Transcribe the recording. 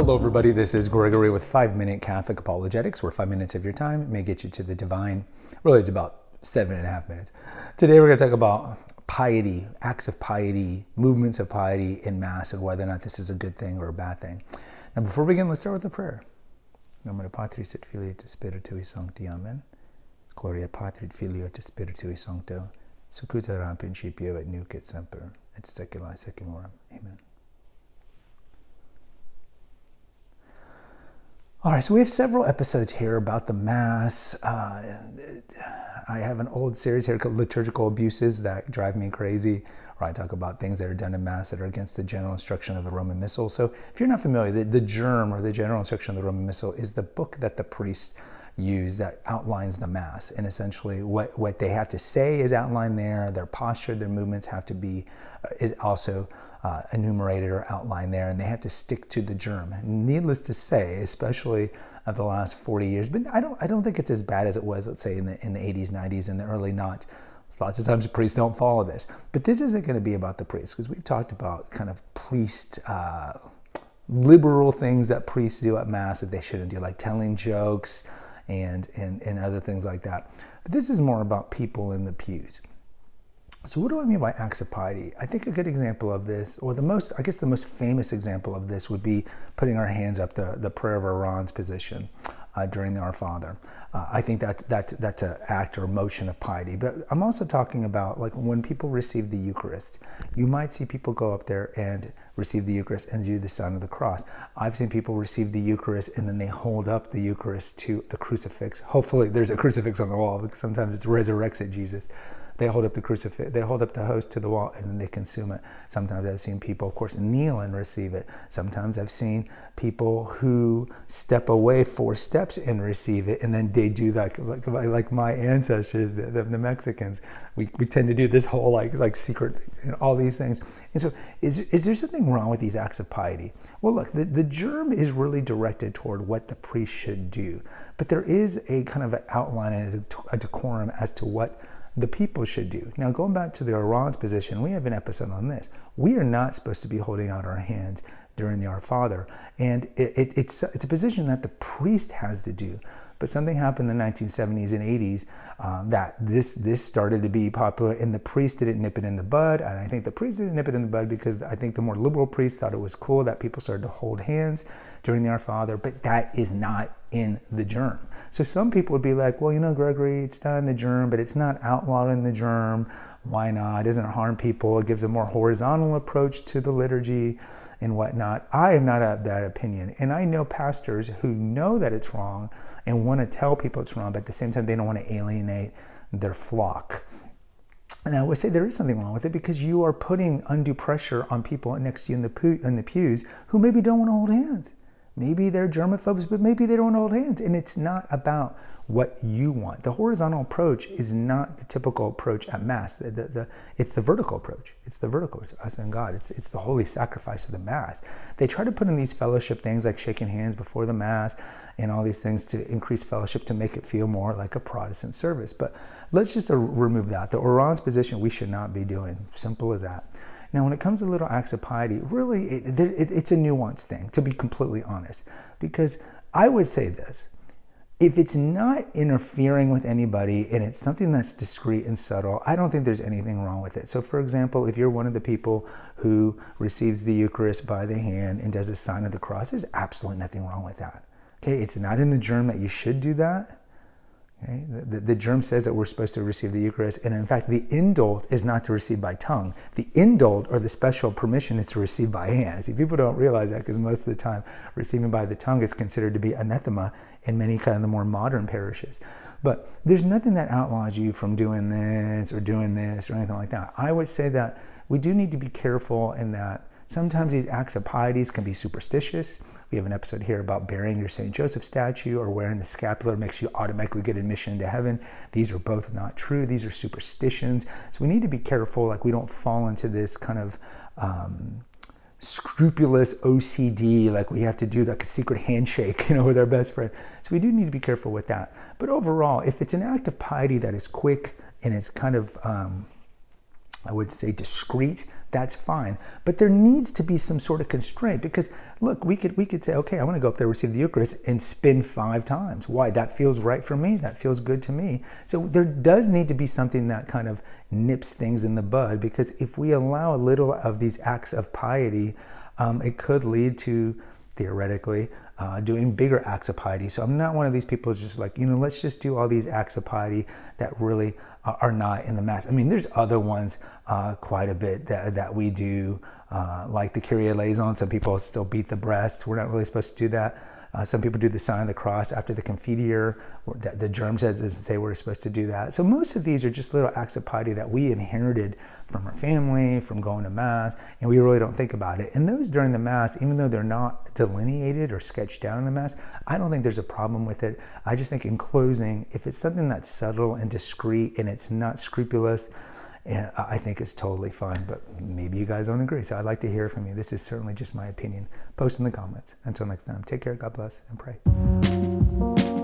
Hello everybody, this is Gregory with 5-Minute Catholic Apologetics, where 5 minutes of your time may get you to the divine. Really, it's about 7.5 minutes. Today we're going to talk about piety, acts of piety, movements of piety in Mass, and whether or not this is a good thing or a bad thing. Now before we begin, let's start with a prayer. Nomine Patris et Filii et Spiritui Sancti, Amen. Gloria Patri et Filio et Spiritui Sancto, sicut erat in principio et nunc et semper, et saecula saeculorum. Amen. All right, so we have several episodes here about the Mass. I have an old series here called Liturgical Abuses that drive me crazy, where I talk about things that are done in Mass that are against the general instruction of the Roman Missal. So if you're not familiar, the GIRM, or the General Instruction of the Roman Missal, is the book that the priests use that outlines the Mass. And essentially what they have to say is outlined there. Their posture, their movements have to be, is also enumerated or outlined there, and they have to stick to the GIRM. Needless to say, especially of the last 40 years, but I don't think it's as bad as it was, let's say, in the 80s, 90s, and the early noughts. Lots of times priests don't follow this. But this isn't going to be about the priests, because we've talked about kind of priest liberal things that priests do at Mass that they shouldn't do, like telling jokes and other things like that. But this is more about people in the pews. So what do I mean by acts of piety? I think a good example of this, or the most famous example of this, would be putting our hands up, the prayer of Aaron's position during the Our Father. I think that's an act or motion of piety. But I'm also talking about, like, when people receive the Eucharist. You might see people go up there and receive the Eucharist and do the sign of the cross. I've seen people receive the Eucharist and then they hold up the Eucharist to the crucifix. Hopefully there's a crucifix on the wall, because sometimes it's resurrected Jesus. They hold up the crucifix, they hold up the host to the wall, and then they consume it. Sometimes I've seen people, of course, kneel and receive it. Sometimes I've seen people who step away 4 steps and receive it, and then they do like my ancestors, the Mexicans. We tend to do this whole like secret, all these things. And so, is there something wrong with these acts of piety? Well, look, the GIRM is really directed toward what the priest should do, but there is a kind of an outline and a decorum as to what the people should do. Now, going back to the Aaron's position, we have an episode on this. We are not supposed to be holding out our hands during the Our Father, and it's a position that the priest has to do. But something happened in the 1970s and 80s that this started to be popular, and the priest didn't nip it in the bud. And I think the priest didn't nip it in the bud because I think the more liberal priests thought it was cool that people started to hold hands during the Our Father, but that is not in the GIRM. So some people would be like, well, Gregory, it's not in the GIRM, but it's not outlawed in the GIRM. Why not? It doesn't harm people. It gives a more horizontal approach to the liturgy and whatnot. I am not of that opinion. And I know pastors who know that it's wrong and want to tell people it's wrong, but at the same time, they don't want to alienate their flock. And I would say there is something wrong with it, because you are putting undue pressure on people next to you in the pews who maybe don't want to hold hands. Maybe they're germaphobes, but maybe they don't want to hold hands. And it's not about what you want. The horizontal approach is not the typical approach at Mass. It's the vertical approach. It's the vertical. It's us and God. It's the holy sacrifice of the Mass. They try to put in these fellowship things like shaking hands before the Mass and all these things to increase fellowship, to make it feel more like a Protestant service. But let's just remove that. The Aaron's position we should not be doing. Simple as that. Now, when it comes to little acts of piety, really, it's a nuanced thing, to be completely honest. Because I would say this: if it's not interfering with anybody and it's something that's discreet and subtle, I don't think there's anything wrong with it. So, for example, if you're one of the people who receives the Eucharist by the hand and does a sign of the cross, there's absolutely nothing wrong with that. Okay, it's not in the GIRM that you should do that. Okay? The GIRM says that we're supposed to receive the Eucharist, and in fact, the indult is not to receive by tongue. The indult, or the special permission, is to receive by hand. See, people don't realize that, because most of the time, receiving by the tongue is considered to be anathema in many kind of the more modern parishes. But there's nothing that outlaws you from doing this or anything like that. I would say that we do need to be careful in that sometimes these acts of pieties can be superstitious. We have an episode here about burying your St. Joseph statue or wearing the scapular makes you automatically get admission into heaven. These are both not true. These are superstitions. So we need to be careful, like we don't fall into this kind of scrupulous OCD, like we have to do like a secret handshake, with our best friend. So we do need to be careful with that. But overall, if it's an act of piety that is quick and it's kind of I would say discreet, that's fine. But there needs to be some sort of constraint, because look, we could say, okay, I want to go up there, receive the Eucharist, and spin 5 times. Why? That feels right for me. That feels good to me. So there does need to be something that kind of nips things in the bud, because if we allow a little of these acts of piety, it could lead to, theoretically, doing bigger acts of piety. So I'm not one of these people who's just like, let's just do all these acts of piety that really are not in the Mass. I mean, there's other ones quite a bit that we do, like the Kyrie eleison. Some people still beat the breast. We're not really supposed to do that. Some people do the sign of the cross after the Confiteor. The GIRM doesn't say we're supposed to do that. So most of these are just little acts of piety that we inherited from our family, from going to Mass, and we really don't think about it. And those during the Mass, even though they're not delineated or sketched down in the Mass, I don't think there's a problem with it. I just think in closing, if it's something that's subtle and discreet and it's not scrupulous, I think it's totally fine, but maybe you guys don't agree. So I'd like to hear from you. This is certainly just my opinion. Post in the comments. Until next time, take care, God bless, and pray.